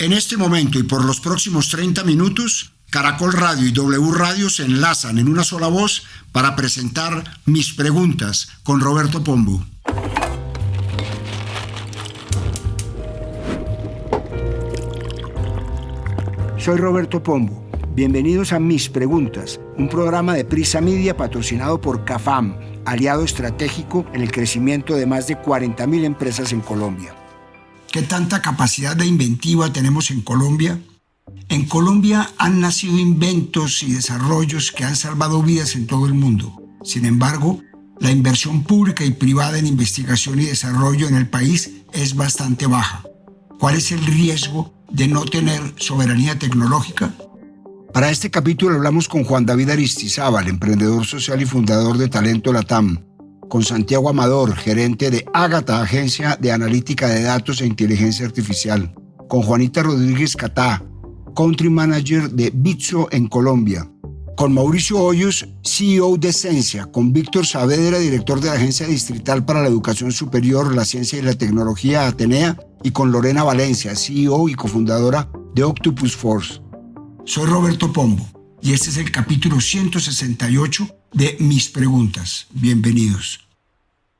En este momento y por los próximos 30 minutos, Caracol Radio y W Radio se enlazan en una sola voz para presentar Mis Preguntas con Roberto Pombo. Soy Roberto Pombo. Bienvenidos a Mis Preguntas, un programa de Prisa Media patrocinado por CAFAM, aliado estratégico en el crecimiento de más de 40.000 empresas en Colombia. ¿Qué tanta capacidad de inventiva tenemos en Colombia? En Colombia han nacido inventos y desarrollos que han salvado vidas en todo el mundo. Sin embargo, la inversión pública y privada en investigación y desarrollo en el país es bastante baja. ¿Cuál es el riesgo de no tener soberanía tecnológica? Para este capítulo hablamos con Juan David Aristizábal, emprendedor social y fundador de Talento Latam, con Santiago Amador, gerente de Ágata, agencia de analítica de datos e inteligencia artificial, con Juanita Rodríguez Catá, country manager de Bitso en Colombia, con Mauricio Hoyos, CEO de Esencia, con Víctor Saavedra, director de la Agencia Distrital para la Educación Superior, la Ciencia y la Tecnología Atenea, y con Lorena Valencia, CEO y cofundadora de Octopus Force. Soy Roberto Pombo y este es el capítulo 168 de Mis Preguntas. Bienvenidos.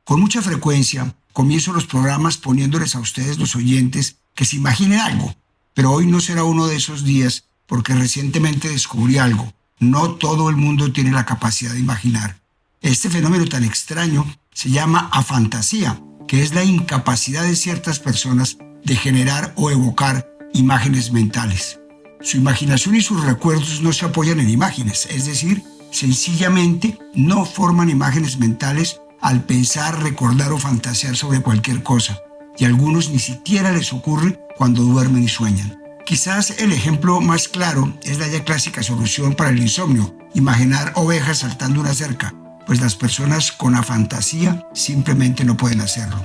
Con mucha frecuencia comienzo los programas poniéndoles a ustedes, los oyentes, que se imaginen algo, pero hoy no será uno de esos días porque recientemente descubrí algo. No todo el mundo tiene la capacidad de imaginar. Este fenómeno tan extraño se llama afantasía, que es la incapacidad de ciertas personas de generar o evocar imágenes mentales. Su imaginación y sus recuerdos no se apoyan en imágenes, es decir, sencillamente no forman imágenes mentales al pensar, recordar o fantasear sobre cualquier cosa, y a algunos ni siquiera les ocurre cuando duermen y sueñan. Quizás el ejemplo más claro es la ya clásica solución para el insomnio, imaginar ovejas saltando una cerca, pues las personas con afantasía simplemente no pueden hacerlo.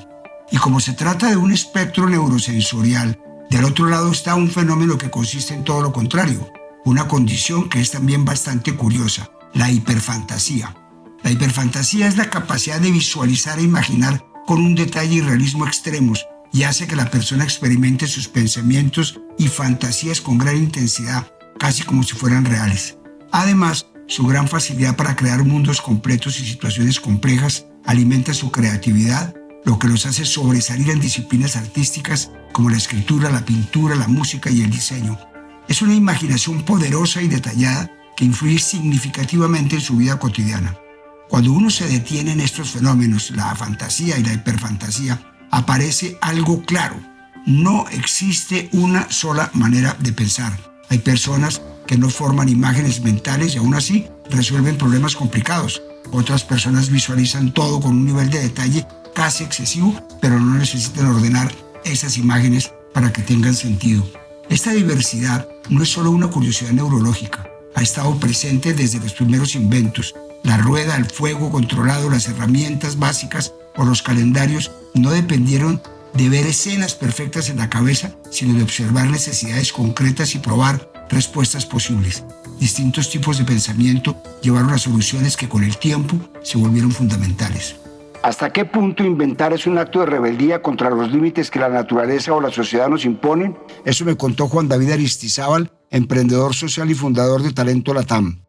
Y como se trata de un espectro neurosensorial, del otro lado está un fenómeno que consiste en todo lo contrario, una condición que es también bastante curiosa, la hiperfantasía. La hiperfantasía es la capacidad de visualizar e imaginar con un detalle y realismo extremos y hace que la persona experimente sus pensamientos y fantasías con gran intensidad, casi como si fueran reales. Además, su gran facilidad para crear mundos completos y situaciones complejas alimenta su creatividad, lo que los hace sobresalir en disciplinas artísticas como la escritura, la pintura, la música y el diseño. Es una imaginación poderosa y detallada que influye significativamente en su vida cotidiana. Cuando uno se detiene en estos fenómenos, la fantasía y la hiperfantasía, aparece algo claro. No existe una sola manera de pensar. Hay personas que no forman imágenes mentales y aún así resuelven problemas complicados. Otras personas visualizan todo con un nivel de detalle casi excesivo, pero no necesitan ordenar esas imágenes para que tengan sentido. Esta diversidad no es solo una curiosidad neurológica, ha estado presente desde los primeros inventos. La rueda, el fuego controlado, las herramientas básicas o los calendarios no dependieron de ver escenas perfectas en la cabeza, sino de observar necesidades concretas y probar respuestas posibles. Distintos tipos de pensamiento llevaron a soluciones que con el tiempo se volvieron fundamentales. ¿Hasta qué punto inventar es un acto de rebeldía contra los límites que la naturaleza o la sociedad nos imponen? Eso me contó Juan David Aristizábal, emprendedor social y fundador de Talento Latam.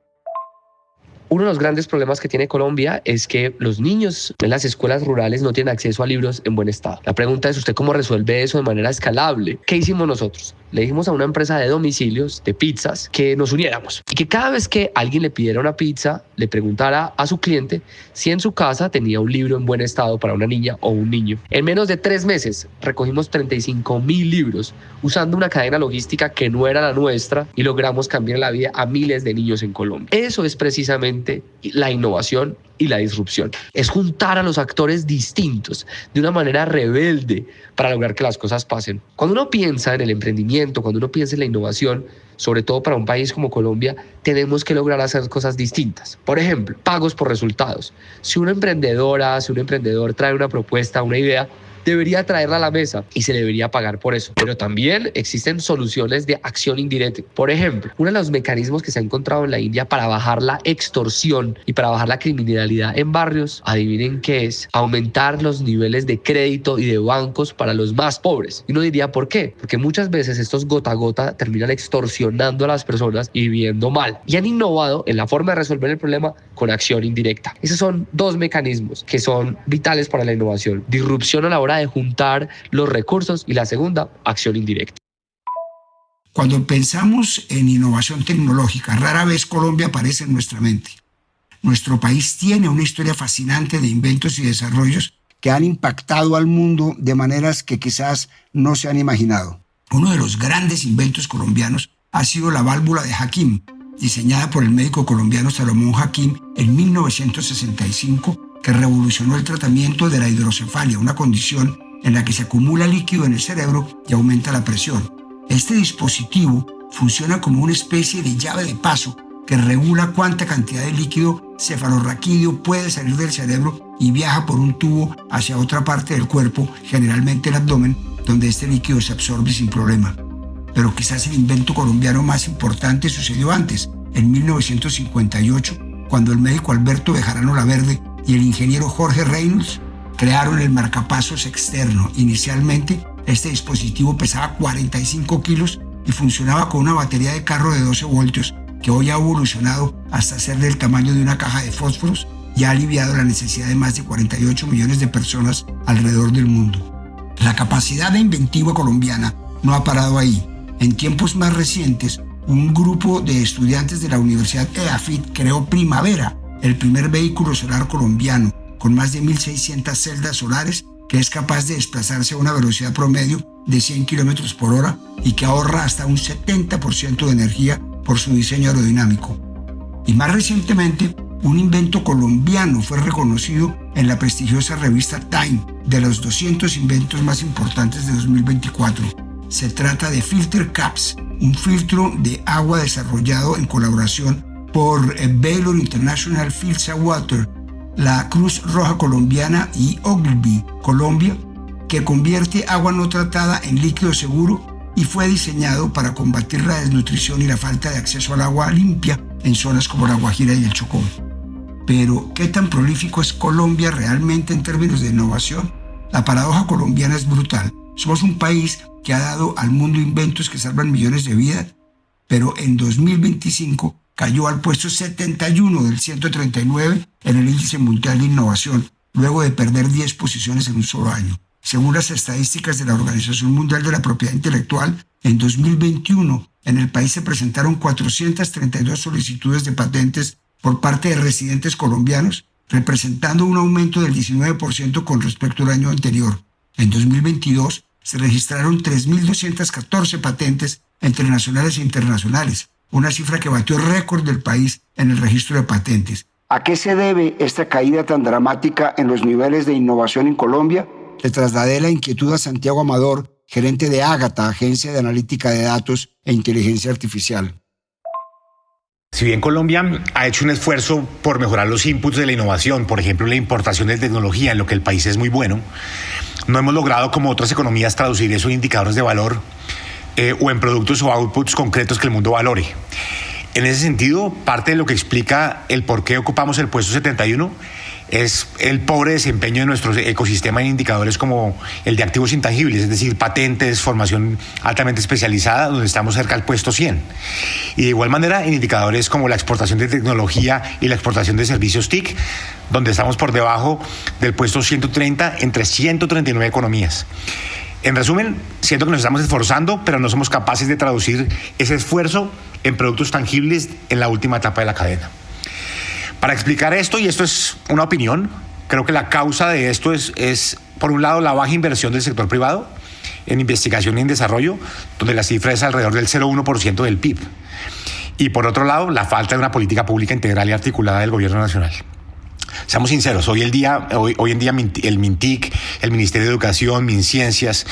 Uno de los grandes problemas que tiene Colombia es que los niños en las escuelas rurales no tienen acceso a libros en buen estado. La pregunta es, ¿usted cómo resuelve eso de manera escalable? ¿Qué hicimos nosotros? Le dijimos a una empresa de domicilios, de pizzas, que nos uniéramos y que cada vez que alguien le pidiera una pizza, le preguntara a su cliente si en su casa tenía un libro en buen estado para una niña o un niño. En menos de 3 meses recogimos 35.000 libros usando una cadena logística que no era la nuestra y logramos cambiar la vida a miles de niños en Colombia. Eso es precisamente la innovación y la disrupción. Es juntar a los actores distintos de una manera rebelde para lograr que las cosas pasen. Cuando uno piensa en el emprendimiento, cuando uno piensa en la innovación, sobre todo para un país como Colombia, tenemos que lograr hacer cosas distintas. Por ejemplo, pagos por resultados. Si una emprendedora, si un emprendedor trae una propuesta, una idea, debería traerla a la mesa y se debería pagar por eso. Pero también existen soluciones de acción indirecta. Por ejemplo, uno de los mecanismos que se ha encontrado en la India para bajar la extorsión y para bajar la criminalidad en barrios, adivinen qué es: aumentar los niveles de crédito y de bancos para los más pobres. Y uno diría, ¿por qué? Porque muchas veces estos gota a gota terminan extorsionando a las personas y viviendo mal. Y han innovado en la forma de resolver el problema con acción indirecta. Esos son dos mecanismos que son vitales para la innovación: disrupción a la hora de juntar los recursos y la segunda, acción indirecta. Cuando pensamos en innovación tecnológica, rara vez Colombia aparece en nuestra mente. Nuestro país tiene una historia fascinante de inventos y desarrollos que han impactado al mundo de maneras que quizás no se han imaginado. Uno de los grandes inventos colombianos ha sido la válvula de Hakim, diseñada por el médico colombiano Salomón Hakim en 1965, que revolucionó el tratamiento de la hidrocefalia, una condición en la que se acumula líquido en el cerebro y aumenta la presión. Este dispositivo funciona como una especie de llave de paso que regula cuánta cantidad de líquido cefalorraquídeo puede salir del cerebro y viaja por un tubo hacia otra parte del cuerpo, generalmente el abdomen, donde este líquido se absorbe sin problema. Pero quizás el invento colombiano más importante sucedió antes, en 1958, cuando el médico Alberto Bejarano Laverde y el ingeniero Jorge Reynolds crearon el marcapasos externo. Inicialmente, este dispositivo pesaba 45 kilos y funcionaba con una batería de carro de 12 voltios, que hoy ha evolucionado hasta ser del tamaño de una caja de fósforos y ha aliviado la necesidad de más de 48 millones de personas alrededor del mundo. La capacidad inventiva colombiana no ha parado ahí. En tiempos más recientes, un grupo de estudiantes de la Universidad EAFIT creó Primavera, el primer vehículo solar colombiano, con más de 1.600 celdas solares, que es capaz de desplazarse a una velocidad promedio de 100 km por hora y que ahorra hasta un 70% de energía por su diseño aerodinámico. Y más recientemente, un invento colombiano fue reconocido en la prestigiosa revista Time de los 200 inventos más importantes de 2024. Se trata de Filter Caps, un filtro de agua desarrollado en colaboración por Baylor International Filter Water, la Cruz Roja Colombiana y Ogilvy, Colombia, que convierte agua no tratada en líquido seguro y fue diseñado para combatir la desnutrición y la falta de acceso al agua limpia en zonas como La Guajira y el Chocó. Pero, ¿qué tan prolífico es Colombia realmente en términos de innovación? La paradoja colombiana es brutal. Somos un país que ha dado al mundo inventos que salvan millones de vidas, pero en 2025 cayó al puesto 71 del 139 en el índice mundial de innovación, luego de perder 10 posiciones en un solo año. Según las estadísticas de la Organización Mundial de la Propiedad Intelectual, en 2021 en el país se presentaron 432 solicitudes de patentes por parte de residentes colombianos, representando un aumento del 19% con respecto al año anterior. En 2022 se registraron 3.214 patentes entre nacionales e internacionales, una cifra que batió récord del país en el registro de patentes. ¿A qué se debe esta caída tan dramática en los niveles de innovación en Colombia? Le trasladé la inquietud a Santiago Amador, gerente de Ágata, agencia de analítica de datos e inteligencia artificial. Si bien Colombia ha hecho un esfuerzo por mejorar los inputs de la innovación, por ejemplo la importación de tecnología, en lo que el país es muy bueno, no hemos logrado como otras economías traducir eso en indicadores de valor o en productos o outputs concretos que el mundo valore. En ese sentido, parte de lo que explica el por qué ocupamos el puesto 71 es el pobre desempeño de nuestro ecosistema en indicadores como el de activos intangibles, es decir, patentes, formación altamente especializada, donde estamos cerca al puesto 100. Y de igual manera en indicadores como la exportación de tecnología y la exportación de servicios TIC, donde estamos por debajo del puesto 130 entre 139 economías. En resumen, siento que nos estamos esforzando, pero no somos capaces de traducir ese esfuerzo en productos tangibles en la última etapa de la cadena. Para explicar esto, y esto es una opinión, creo que la causa de esto es por un lado, la baja inversión del sector privado en investigación y en desarrollo, donde la cifra es alrededor del 0,1% del PIB. Y por otro lado, la falta de una política pública integral y articulada del gobierno nacional. Seamos sinceros, hoy en día el MINTIC, el Ministerio de Educación, MINCiencias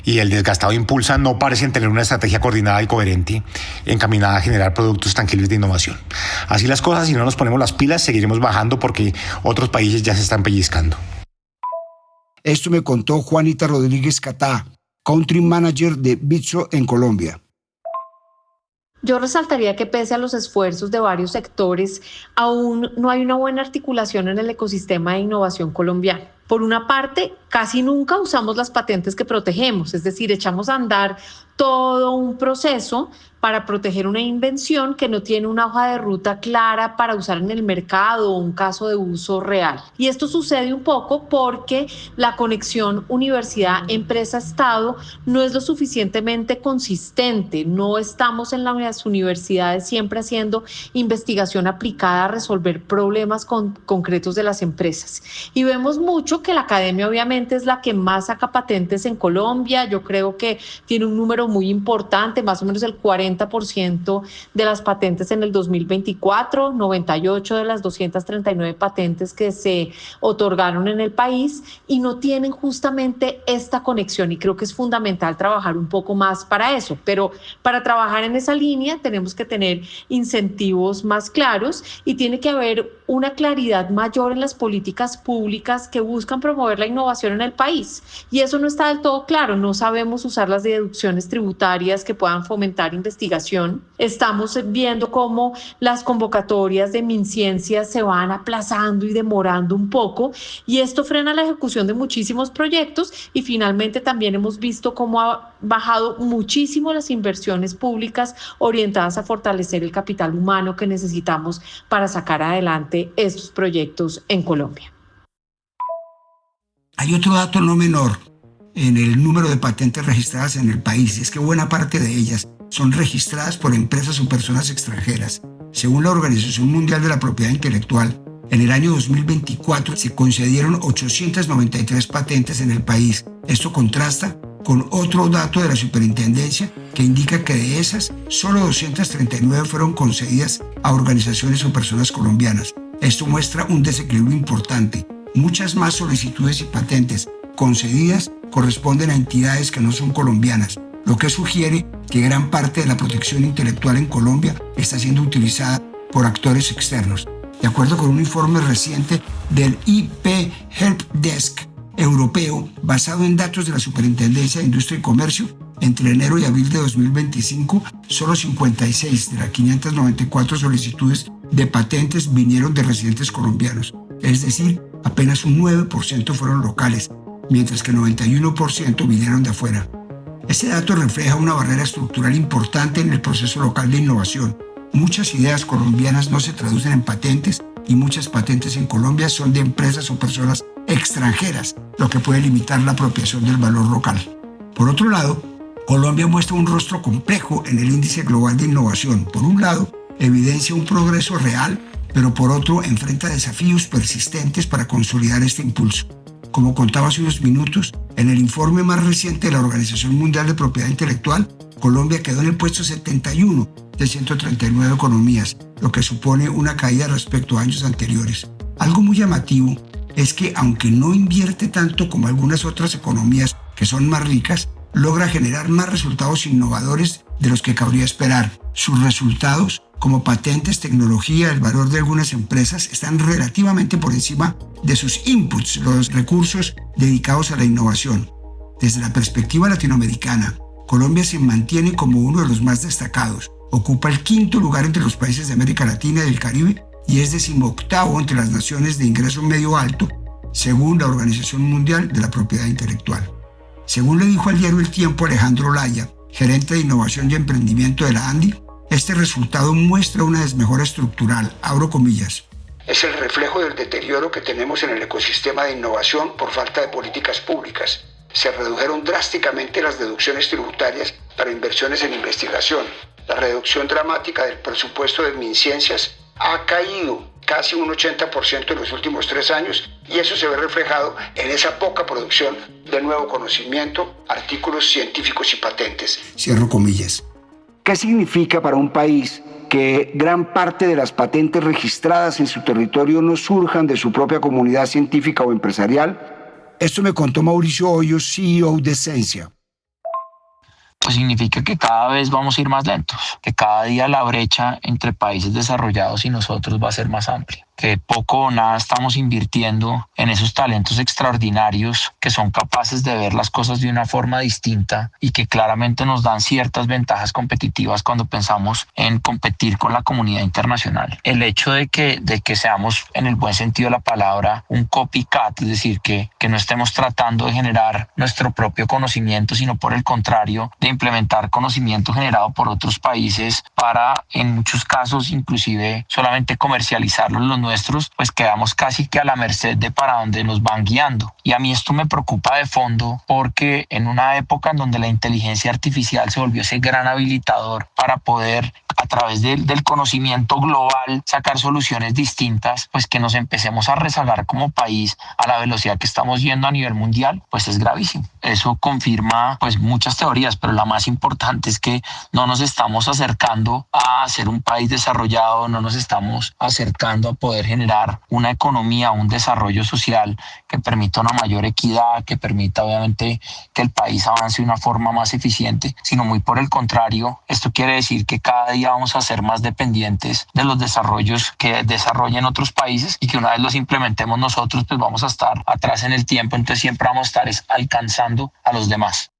y el desgastado Impulsa no parecen tener una estrategia coordinada y coherente encaminada a generar productos tangibles de innovación. Así las cosas, si no nos ponemos las pilas, seguiremos bajando porque otros países ya se están pellizcando. Esto me contó Juanita Rodríguez Catá, Country Manager de Bitso en Colombia. Yo resaltaría que pese a los esfuerzos de varios sectores, aún no hay una buena articulación en el ecosistema de innovación colombiano. Por una parte, casi nunca usamos las patentes que protegemos, es decir, echamos a andar todo un proceso para proteger una invención que no tiene una hoja de ruta clara para usar en el mercado o un caso de uso real. Y esto sucede un poco porque la conexión universidad-empresa-estado no es lo suficientemente consistente. No estamos en las universidades siempre haciendo investigación aplicada a resolver problemas concretos de las empresas. Y vemos mucho que la academia obviamente es la que más saca patentes en Colombia. Yo creo que tiene un número muy importante, más o menos el 40% de las patentes en el 2024, 98 de las 239 patentes que se otorgaron en el país, y no tienen justamente esta conexión, y creo que es fundamental trabajar un poco más para eso. Pero para trabajar en esa línea tenemos que tener incentivos más claros y tiene que haber una claridad mayor en las políticas públicas que buscan promover la innovación en el país. Y eso no está del todo claro. No sabemos usar las deducciones tributarias que puedan fomentar investigación. Estamos viendo cómo las convocatorias de MinCiencias se van aplazando y demorando un poco, y esto frena la ejecución de muchísimos proyectos. Y finalmente también hemos visto cómo ha bajado muchísimo las inversiones públicas orientadas a fortalecer el capital humano que necesitamos para sacar adelante estos proyectos en Colombia. Hay otro dato no menor en el número de patentes registradas en el país, y es que buena parte de ellas son registradas por empresas o personas extranjeras. Según la Organización Mundial de la Propiedad Intelectual, en el año 2024 se concedieron 893 patentes en el país. Esto contrasta con otro dato de la superintendencia que indica que de esas, solo 239 fueron concedidas a organizaciones o personas colombianas. Esto muestra un desequilibrio importante. Muchas más solicitudes y patentes concedidas corresponden a entidades que no son colombianas, lo que sugiere que gran parte de la protección intelectual en Colombia está siendo utilizada por actores externos. De acuerdo con un informe reciente del IP Help Desk europeo, basado en datos de la Superintendencia de Industria y Comercio, entre enero y abril de 2025, solo 56 de las 594 solicitudes de patentes vinieron de residentes colombianos, es decir, apenas un 9% fueron locales, mientras que el 91% vinieron de afuera. Este dato refleja una barrera estructural importante en el proceso local de innovación. Muchas ideas colombianas no se traducen en patentes, y muchas patentes en Colombia son de empresas o personas extranjeras, lo que puede limitar la apropiación del valor local. Por otro lado, Colombia muestra un rostro complejo en el índice global de innovación. Por un lado, evidencia un progreso real, pero por otro, enfrenta desafíos persistentes para consolidar este impulso. Como contaba hace unos minutos, en el informe más reciente de la Organización Mundial de Propiedad Intelectual, Colombia quedó en el puesto 71 de 139 economías, lo que supone una caída respecto a años anteriores. Algo muy llamativo es que, aunque no invierte tanto como algunas otras economías que son más ricas, logra generar más resultados innovadores de los que cabría esperar. Sus resultados, como patentes, tecnología, el valor de algunas empresas, están relativamente por encima de sus inputs, los recursos dedicados a la innovación. Desde la perspectiva latinoamericana, Colombia se mantiene como uno de los más destacados. Ocupa el 5º lugar entre los países de América Latina y el Caribe y es 18º entre las naciones de ingreso medio alto, según la Organización Mundial de la Propiedad Intelectual. Según le dijo al diario El Tiempo Alejandro Laya, gerente de innovación y emprendimiento de la ANDI, este resultado muestra una desmejora estructural, abro comillas. Es el reflejo del deterioro que tenemos en el ecosistema de innovación por falta de políticas públicas. Se redujeron drásticamente las deducciones tributarias para inversiones en investigación. La reducción dramática del presupuesto de MinCiencias ha caído casi un 80% en los últimos 3 años, y eso se ve reflejado en esa poca producción de nuevo conocimiento, artículos científicos y patentes. Cierro comillas. ¿Qué significa para un país que gran parte de las patentes registradas en su territorio no surjan de su propia comunidad científica o empresarial? Esto me contó Mauricio Hoyos, CEO de Esencia. Pues significa que cada vez vamos a ir más lentos, que cada día la brecha entre países desarrollados y nosotros va a ser más amplia. que poco o nada estamos invirtiendo en esos talentos extraordinarios que son capaces de ver las cosas de una forma distinta y que claramente nos dan ciertas ventajas competitivas cuando pensamos en competir con la comunidad internacional. El hecho de que seamos, en el buen sentido de la palabra, un copycat, es decir, que no estemos tratando de generar nuestro propio conocimiento, sino por el contrario, de implementar conocimiento generado por otros países para, en muchos casos, inclusive solamente comercializarlo en los nuestros, pues quedamos casi que a la merced de para dónde nos van guiando. Y a mí esto me preocupa de fondo porque en una época en donde la inteligencia artificial se volvió ese gran habilitador para poder, a través del conocimiento global, sacar soluciones distintas, pues que nos empecemos a rezagar como país a la velocidad que estamos yendo a nivel mundial, pues es gravísimo. Eso confirma pues muchas teorías, pero la más importante es que no nos estamos acercando a ser un país desarrollado, no nos estamos acercando a poder generar una economía, un desarrollo social que permita una mayor equidad, que permita obviamente que el país avance de una forma más eficiente, sino muy por el contrario. Esto quiere decir que cada día vamos a ser más dependientes de los desarrollos que desarrollen otros países y que una vez los implementemos nosotros, pues vamos a estar atrás en el tiempo, entonces siempre vamos a estar alcanzando a los demás.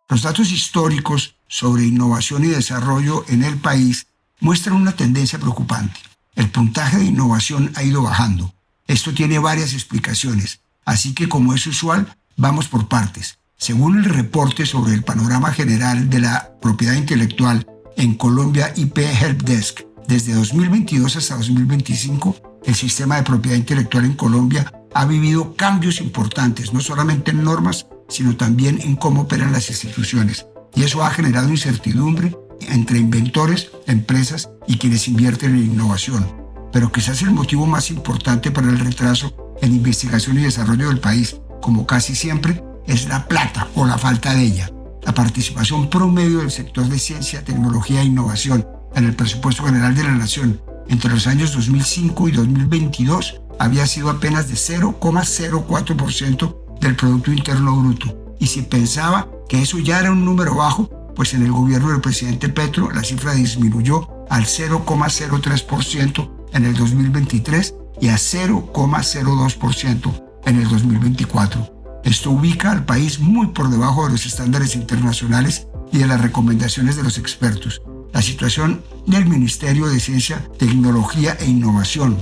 Los datos históricos sobre innovación y desarrollo en el país muestran una tendencia preocupante. El puntaje de innovación ha ido bajando. Esto tiene varias explicaciones, así que como es usual, vamos por partes. Según el reporte sobre el panorama general de la propiedad intelectual en Colombia IP Helpdesk, desde 2022 hasta 2025, el sistema de propiedad intelectual en Colombia ha vivido cambios importantes, no solamente en normas, sino también en cómo operan las instituciones. Y eso ha generado incertidumbre entre inventores, empresas y quienes invierten en innovación. Pero quizás el motivo más importante para el retraso en investigación y desarrollo del país, como casi siempre, es la plata o la falta de ella. La participación promedio del sector de ciencia, tecnología e innovación en el presupuesto general de la Nación entre los años 2005 y 2022 había sido apenas de 0,04% del Producto Interno Bruto. Y si pensaba que eso ya era un número bajo, pues en el gobierno del presidente Petro la cifra disminuyó al 0,03% en el 2023 y a 0,02% en el 2024. Esto ubica al país muy por debajo de los estándares internacionales y de las recomendaciones de los expertos. La situación del Ministerio de Ciencia, Tecnología e Innovación,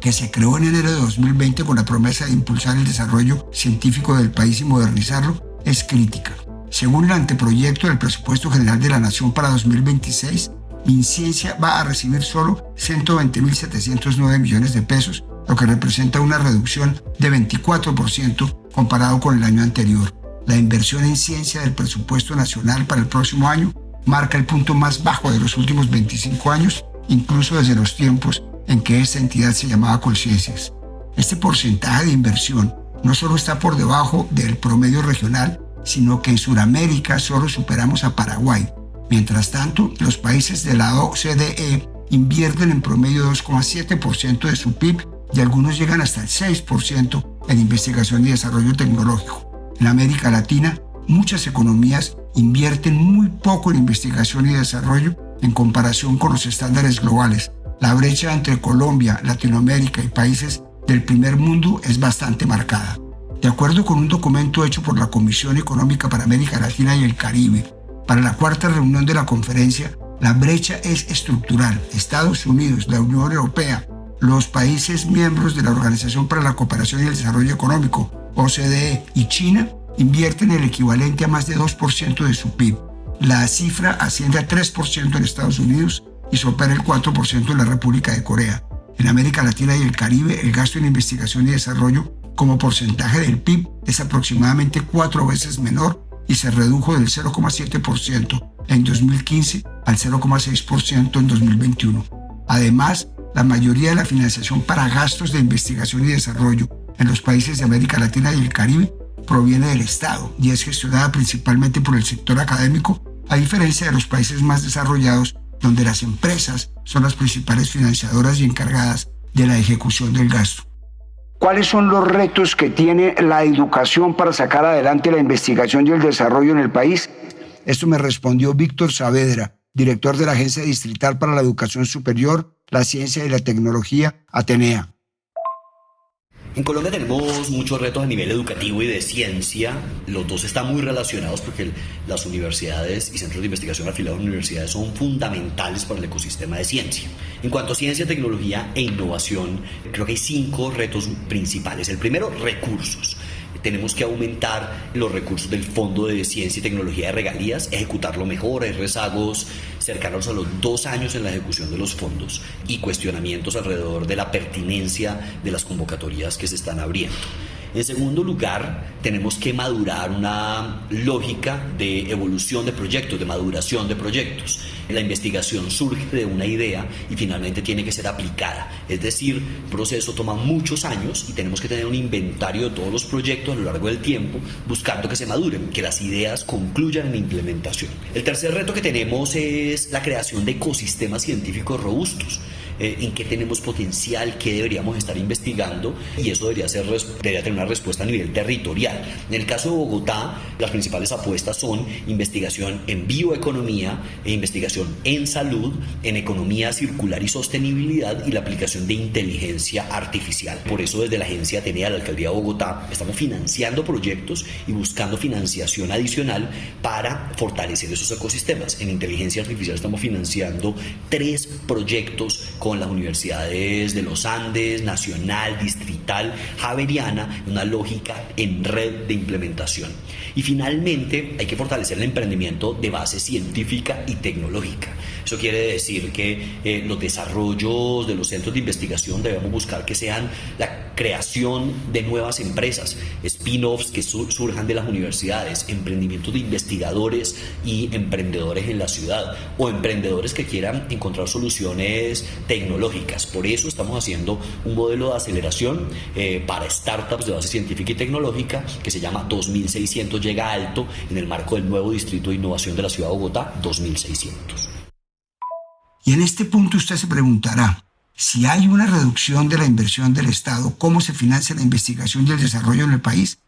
que se creó en enero de 2020 con la promesa de impulsar el desarrollo científico del país y modernizarlo, es crítica. Según el anteproyecto del Presupuesto General de la Nación para 2026, MinCiencia va a recibir solo 120.709 millones de pesos, lo que representa una reducción de 24% comparado con el año anterior. La inversión en ciencia del presupuesto nacional para el próximo año marca el punto más bajo de los últimos 25 años, incluso desde los tiempos en que esta entidad se llamaba Colciencias. Este porcentaje de inversión no solo está por debajo del promedio regional, sino que en Sudamérica solo superamos a Paraguay. Mientras tanto, los países de la OCDE invierten en promedio 2,7% de su PIB y algunos llegan hasta el 6% en investigación y desarrollo tecnológico. En América Latina, muchas economías invierten muy poco en investigación y desarrollo en comparación con los estándares globales. La brecha entre Colombia, Latinoamérica y países del primer mundo es bastante marcada. De acuerdo con un documento hecho por la Comisión Económica para América Latina y el Caribe, para la cuarta reunión de la conferencia, la brecha es estructural. Estados Unidos, la Unión Europea, los países miembros de la Organización para la Cooperación y el Desarrollo Económico, OCDE, y China invierten el equivalente a más de 2% de su PIB. La cifra asciende a 3% en Estados Unidos y supera el 4% en la República de Corea. En América Latina y el Caribe, el gasto en investigación y desarrollo como porcentaje del PIB es aproximadamente 4 veces menor y se redujo del 0,7% en 2015 al 0,6% en 2021. Además, la mayoría de la financiación para gastos de investigación y desarrollo en los países de América Latina y el Caribe proviene del Estado y es gestionada principalmente por el sector académico, a diferencia de los países más desarrollados, donde las empresas son las principales financiadoras y encargadas de la ejecución del gasto. ¿Cuáles son los retos que tiene la educación para sacar adelante la investigación y el desarrollo en el país? Esto me respondió Víctor Saavedra, director de la Agencia Distrital para la Educación Superior la ciencia y la tecnología, Atenea. En Colombia tenemos muchos retos a nivel educativo y de ciencia. Los dos están muy relacionados porque las universidades y centros de investigación afiliados a universidades son fundamentales para el ecosistema de ciencia. En cuanto a ciencia, tecnología e innovación, creo que hay 5 retos principales. El primero, recursos. Tenemos que aumentar los recursos del Fondo de Ciencia y Tecnología de Regalías, ejecutarlo mejor. Hay rezagos cercanos a los 2 años en la ejecución de los fondos y cuestionamientos alrededor de la pertinencia de las convocatorias que se están abriendo. En segundo lugar, tenemos que madurar una lógica de evolución de proyectos, de maduración de proyectos. La investigación surge de una idea y finalmente tiene que ser aplicada. Es decir, el proceso toma muchos años y tenemos que tener un inventario de todos los proyectos a lo largo del tiempo, buscando que se maduren, que las ideas concluyan en implementación. El tercer reto que tenemos es la creación de ecosistemas científicos robustos. En qué tenemos potencial, qué deberíamos estar investigando, y eso debería tener una respuesta a nivel territorial. En el caso de Bogotá, las principales apuestas son investigación en bioeconomía e investigación en salud, en economía circular y sostenibilidad y la aplicación de inteligencia artificial. Por eso desde la agencia Atenea de la Alcaldía de Bogotá estamos financiando proyectos y buscando financiación adicional para fortalecer esos ecosistemas. En inteligencia artificial estamos financiando 3 proyectos con las universidades de los Andes, Nacional, Distrital, Javeriana, una lógica en red de implementación. Y finalmente hay que fortalecer el emprendimiento de base científica y tecnológica. Eso quiere decir que los desarrollos de los centros de investigación debemos buscar que sean la creación de nuevas empresas, spin-offs que surjan de las universidades, emprendimientos de investigadores y emprendedores en la ciudad o emprendedores que quieran encontrar soluciones tecnológicas. Por eso estamos haciendo un modelo de aceleración para startups de base científica y tecnológica que se llama 2600 Llega Alto en el marco del nuevo Distrito de Innovación de la Ciudad de Bogotá, 2600. Y en este punto usted se preguntará, si hay una reducción de la inversión del Estado, ¿cómo se financia la investigación y el desarrollo en el país?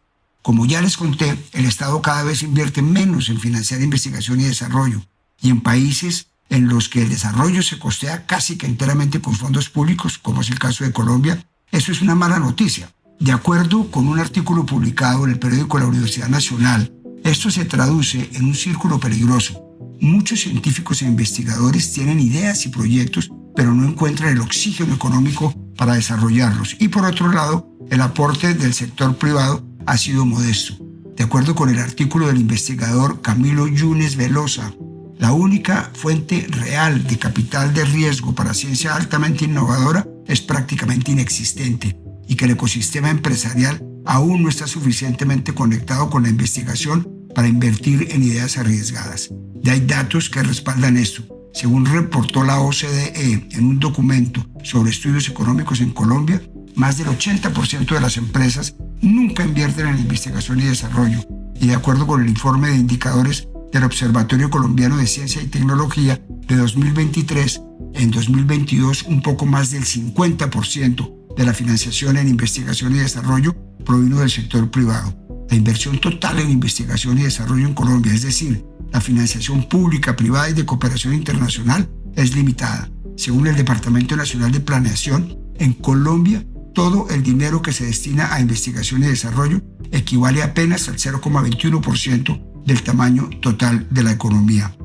Como ya les conté, el Estado cada vez invierte menos en financiar investigación y desarrollo, y en países en los que el desarrollo se costea casi que enteramente con fondos públicos, como es el caso de Colombia, eso es una mala noticia. De acuerdo con un artículo publicado en el periódico de la Universidad Nacional, esto se traduce en un círculo peligroso. Muchos científicos e investigadores tienen ideas y proyectos, pero no encuentran el oxígeno económico para desarrollarlos. Y por otro lado, el aporte del sector privado ha sido modesto. De acuerdo con el artículo del investigador Camilo Yunes Velosa, la única fuente real de capital de riesgo para ciencia altamente innovadora es prácticamente inexistente y que el ecosistema empresarial aún no está suficientemente conectado con la investigación para invertir en ideas arriesgadas. Ya hay datos que respaldan esto. Según reportó la OCDE en un documento sobre estudios económicos en Colombia, más del 80% de las empresas nunca invierten en investigación y desarrollo. Y de acuerdo con el informe de indicadores del Observatorio Colombiano de Ciencia y Tecnología de 2023, en 2022 un poco más del 50% de la financiación en investigación y desarrollo provino del sector privado. La inversión total en investigación y desarrollo en Colombia, es decir, la financiación pública, privada y de cooperación internacional, es limitada. Según el Departamento Nacional de Planeación, en Colombia, todo el dinero que se destina a investigación y desarrollo equivale apenas al 0,21% del tamaño total de la economía.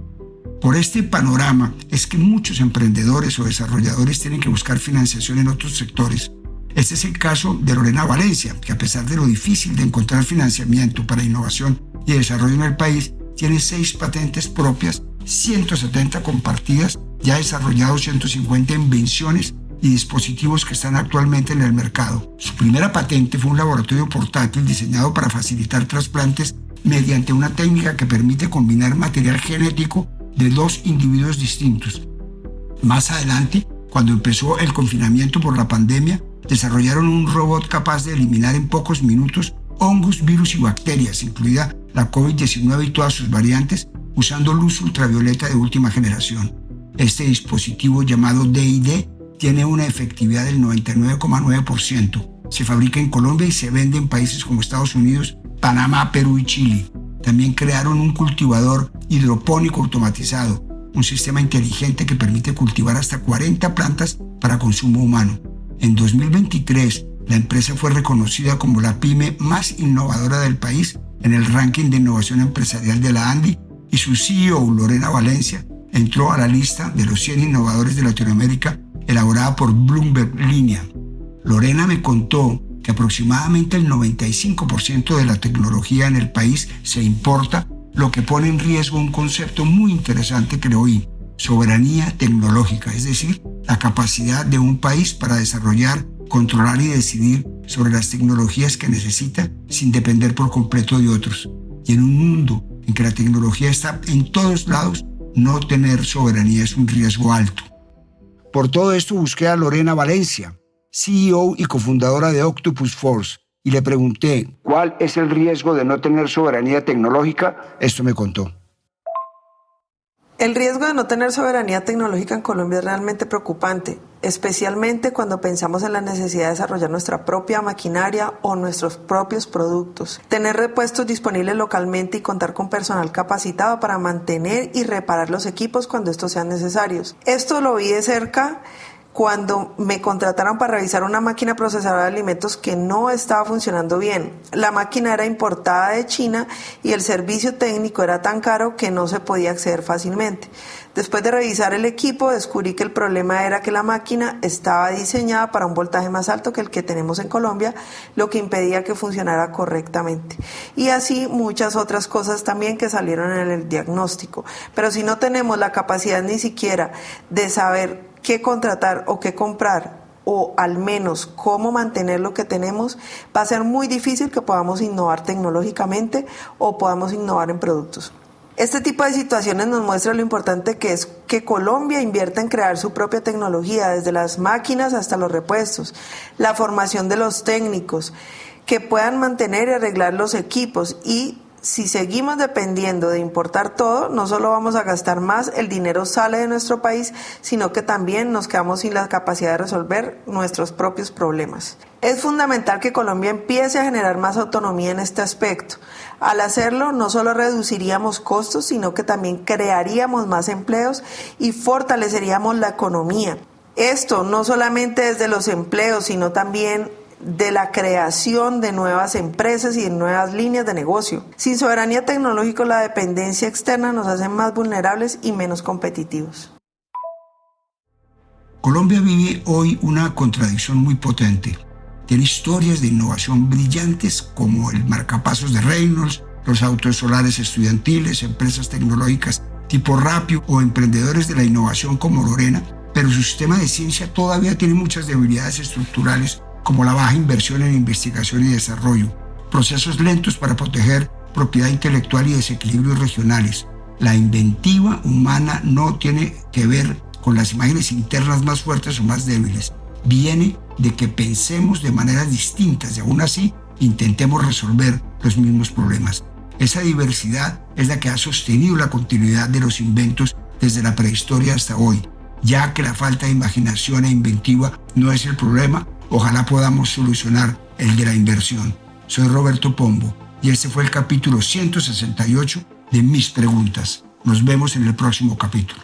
Por este panorama es que muchos emprendedores o desarrolladores tienen que buscar financiación en otros sectores. Este es el caso de Lorena Valencia, que a pesar de lo difícil de encontrar financiamiento para innovación y desarrollo en el país, tiene 6 patentes propias, 170 compartidas, ya desarrollado 150 invenciones y dispositivos que están actualmente en el mercado. Su primera patente fue un laboratorio portátil diseñado para facilitar trasplantes mediante una técnica que permite combinar material genético de 2 individuos distintos. Más adelante, cuando empezó el confinamiento por la pandemia, desarrollaron un robot capaz de eliminar en pocos minutos hongos, virus y bacterias, incluida la COVID-19 y todas sus variantes, usando luz ultravioleta de última generación. Este dispositivo, llamado DID, tiene una efectividad del 99,9%. Se fabrica en Colombia y se vende en países como Estados Unidos, Panamá, Perú y Chile. También crearon un cultivador hidropónico automatizado, un sistema inteligente que permite cultivar hasta 40 plantas para consumo humano. En 2023, la empresa fue reconocida como la pyme más innovadora del país en el ranking de innovación empresarial de la ANDI y su CEO, Lorena Valencia, entró a la lista de los 100 innovadores de Latinoamérica elaborada por Bloomberg Línea. Lorena me contó que aproximadamente el 95% de la tecnología en el país se importa, lo que pone en riesgo un concepto muy interesante que le oí: soberanía tecnológica, es decir, la capacidad de un país para desarrollar, controlar y decidir sobre las tecnologías que necesita sin depender por completo de otros. Y en un mundo en que la tecnología está en todos lados, no tener soberanía es un riesgo alto. Por todo esto busqué a Lorena Valencia, CEO y cofundadora de Octopus Force, y le pregunté ¿cuál es el riesgo de no tener soberanía tecnológica? Esto me contó. El riesgo de no tener soberanía tecnológica en Colombia es realmente preocupante, especialmente cuando pensamos en la necesidad de desarrollar nuestra propia maquinaria o nuestros propios productos. Tener repuestos disponibles localmente y contar con personal capacitado para mantener y reparar los equipos cuando estos sean necesarios. Esto lo vi de cerca cuando me contrataron para revisar una máquina procesadora de alimentos que no estaba funcionando bien. La máquina era importada de China y el servicio técnico era tan caro que no se podía acceder fácilmente. Después de revisar el equipo, descubrí que el problema era que la máquina estaba diseñada para un voltaje más alto que el que tenemos en Colombia, lo que impedía que funcionara correctamente. Y así muchas otras cosas también que salieron en el diagnóstico. Pero si no tenemos la capacidad ni siquiera de saber qué contratar o qué comprar, o al menos cómo mantener lo que tenemos, va a ser muy difícil que podamos innovar tecnológicamente o podamos innovar en productos. Este tipo de situaciones nos muestra lo importante que es que Colombia invierta en crear su propia tecnología, desde las máquinas hasta los repuestos, la formación de los técnicos, que puedan mantener y arreglar los equipos. Y si seguimos dependiendo de importar todo, no solo vamos a gastar más, el dinero sale de nuestro país, sino que también nos quedamos sin la capacidad de resolver nuestros propios problemas. Es fundamental que Colombia empiece a generar más autonomía en este aspecto. Al hacerlo, no solo reduciríamos costos, sino que también crearíamos más empleos y fortaleceríamos la economía. Esto no solamente desde los empleos, sino también de la creación de nuevas empresas y de nuevas líneas de negocio. Sin soberanía tecnológica, la dependencia externa nos hace más vulnerables y menos competitivos. Colombia vive hoy una contradicción muy potente. Tiene historias de innovación brillantes como el marcapasos de Reynolds, los autos solares estudiantiles, empresas tecnológicas tipo Rapio o emprendedores de la innovación como Lorena, pero su sistema de ciencia todavía tiene muchas debilidades estructurales como la baja inversión en investigación y desarrollo, procesos lentos para proteger propiedad intelectual y desequilibrios regionales. La inventiva humana no tiene que ver con las imágenes internas más fuertes o más débiles. Viene de que pensemos de maneras distintas y aún así intentemos resolver los mismos problemas. Esa diversidad es la que ha sostenido la continuidad de los inventos desde la prehistoria hasta hoy. Ya que la falta de imaginación e inventiva no es el problema, ojalá podamos solucionar el de la inversión. Soy Roberto Pombo y este fue el capítulo 168 de Mis Preguntas. Nos vemos en el próximo capítulo.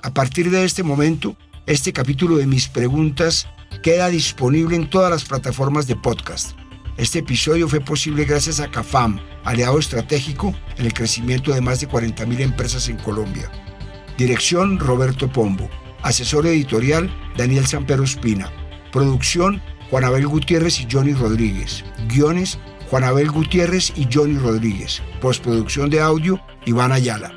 A partir de este momento, este capítulo de Mis Preguntas queda disponible en todas las plataformas de podcast. Este episodio fue posible gracias a CAFAM, aliado estratégico en el crecimiento de más de 40.000 empresas en Colombia. Dirección: Roberto Pombo. Asesor editorial: Daniel Sampero Espina. Producción: Juan Abel Gutiérrez y Johnny Rodríguez. Guiones: Juan Abel Gutiérrez y Johnny Rodríguez. Postproducción de audio: Iván Ayala.